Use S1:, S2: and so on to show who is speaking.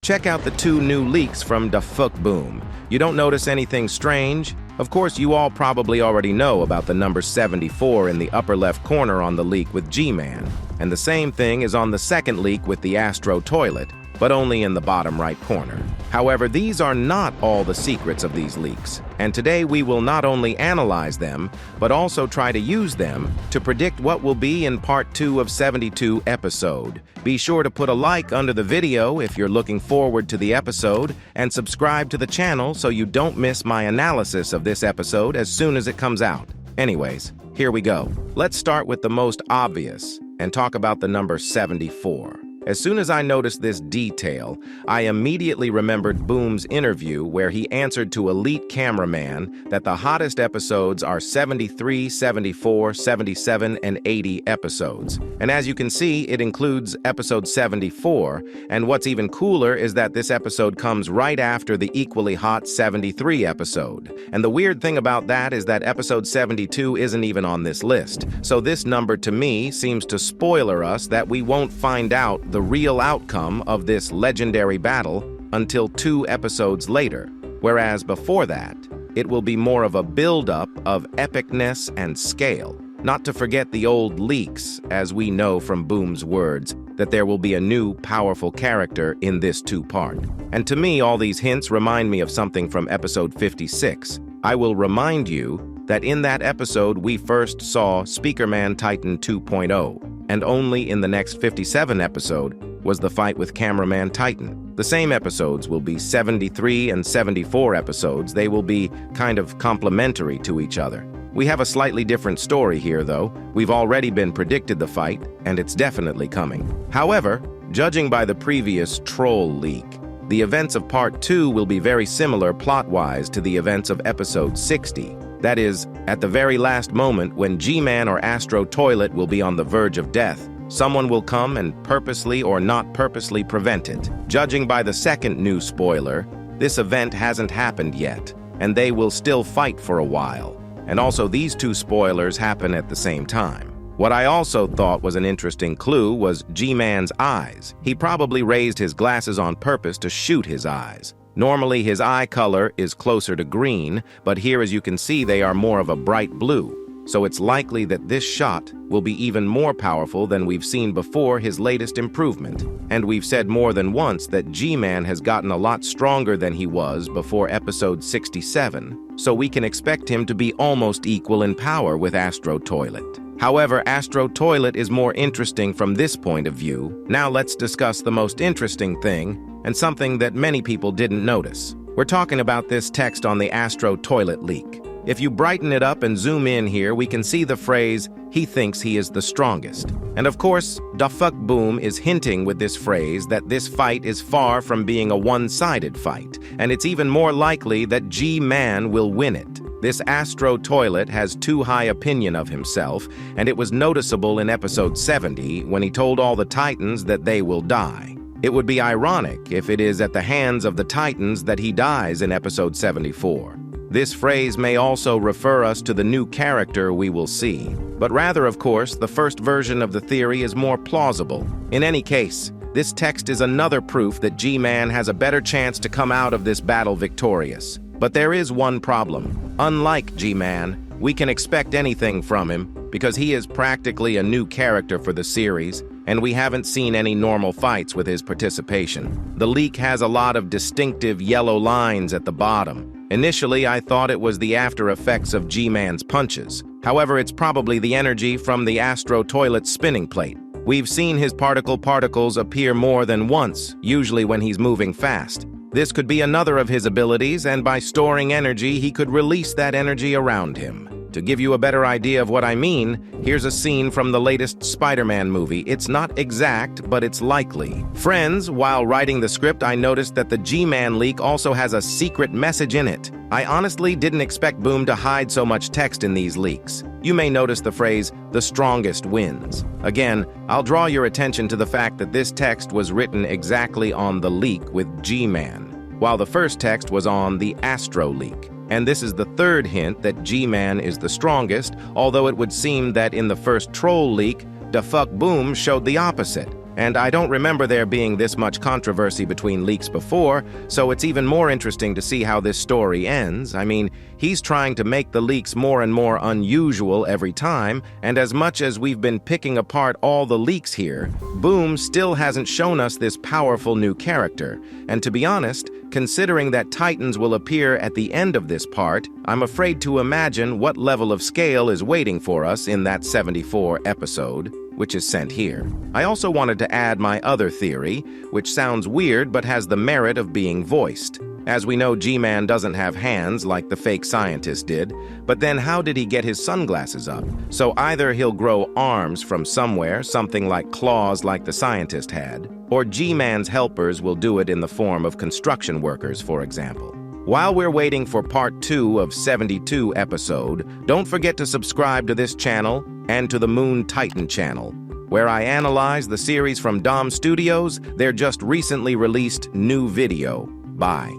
S1: Check out the two new leaks from Da Fuck Boom. You don't notice anything strange? Of course, you all probably already know about the number 74 in the upper left corner on the leak with GMAN. And the same thing is on the second leak with the Astro Toilet, but only in the bottom right corner. However, these are not all the secrets of these leaks, and today we will not only analyze them, but also try to use them to predict what will be in part 2 of 72 episode. Be sure to put a like under the video if you're looking forward to the episode, and subscribe to the channel so you don't miss my analysis of this episode as soon as it comes out. Anyways, here we go. Let's start with the most obvious and talk about the number 74. As soon as I noticed this detail, I immediately remembered Boom's interview where he answered to Elite Cameraman that the hottest episodes are 73, 74, 77, and 80 episodes. And as you can see, it includes episode 74, and what's even cooler is that this episode comes right after the equally hot 73 episode. And the weird thing about that is that episode 72 isn't even on this list. So this number to me seems to spoiler us that we won't find out the real outcome of this legendary battle until 2 episodes later, whereas before that, it will be more of a build-up of epicness and scale. Not to forget the old leaks, as we know from Boom's words, that there will be a new, powerful character in this 2-part. And to me, all these hints remind me of something from episode 56. I will remind you that in that episode, we first saw Speakerman Titan 2.0, and only in the next 57 episode was the fight with Cameraman Titan. The same episodes will be 73 and 74 episodes. They will be kind of complementary to each other. We have a slightly different story here, though. We've already been predicted the fight, and it's definitely coming. However, judging by the previous troll leak, the events of part 2 will be very similar plot-wise to the events of episode 60. That is, at the very last moment when GMAN or Astro Toilet will be on the verge of death, someone will come and purposely or not purposely prevent it. Judging by the second new spoiler, this event hasn't happened yet, and they will still fight for a while. And also these 2 spoilers happen at the same time. What I also thought was an interesting clue was GMAN's eyes. He probably raised his glasses on purpose to shoot his eyes. Normally his eye color is closer to green, but here as you can see they are more of a bright blue. So it's likely that this shot will be even more powerful than we've seen before his latest improvement. And we've said more than once that GMAN has gotten a lot stronger than he was before episode 67, so we can expect him to be almost equal in power with Astro Toilet. However, Astro Toilet is more interesting from this point of view. Now let's discuss the most interesting thing, and something that many people didn't notice. We're talking about this text on the Astro Toilet leak. If you brighten it up and zoom in here, we can see the phrase, "He thinks he is the strongest." And of course, Da Fuck Boom is hinting with this phrase that this fight is far from being a one-sided fight, and it's even more likely that GMAN will win it. This Astro Toilet has too high opinion of himself, and it was noticeable in episode 70 when he told all the Titans that they will die. It would be ironic if it is at the hands of the Titans that he dies in episode 74. This phrase may also refer us to the new character we will see. But rather, of course, the first version of the theory is more plausible. In any case, this text is another proof that GMAN has a better chance to come out of this battle victorious. But there is one problem. Unlike GMAN, we can expect anything from him because he is practically a new character for the series, and we haven't seen any normal fights with his participation. The leak has a lot of distinctive yellow lines at the bottom. Initially, I thought it was the after effects of GMAN's punches. However, it's probably the energy from the Astro Toilet spinning plate. We've seen his particles appear more than once, usually when he's moving fast. This could be another of his abilities, and by storing energy, he could release that energy around him. To give you a better idea of what I mean, here's a scene from the latest Spider-Man movie. It's not exact, but it's likely. Friends, while writing the script, I noticed that the GMAN leak also has a secret message in it. I honestly didn't expect Boom to hide so much text in these leaks. You may notice the phrase, "the strongest wins." Again, I'll draw your attention to the fact that this text was written exactly on the leak with GMAN, while the first text was on the Astro leak. And this is the third hint that GMAN is the strongest, although it would seem that in the first troll leak, Da Fuck Boom showed the opposite. And I don't remember there being this much controversy between leaks before, so it's even more interesting to see how this story ends. I mean, he's trying to make the leaks more and more unusual every time, and as much as we've been picking apart all the leaks here, Boom still hasn't shown us this powerful new character. And to be honest, considering that Titans will appear at the end of this part, I'm afraid to imagine what level of scale is waiting for us in that 74 episode, which is sent here. I also wanted to add my other theory, which sounds weird but has the merit of being voiced. As we know, G-Man doesn't have hands like the fake scientist did, but then how did he get his sunglasses up? So either he'll grow arms from somewhere, something like claws like the scientist had, or G-Man's helpers will do it in the form of construction workers, for example. While we're waiting for part 2 of 72 episode, don't forget to subscribe to this channel and to the Moon Titan channel, where I analyze the series from Dom Studios, their just recently released new video. Bye.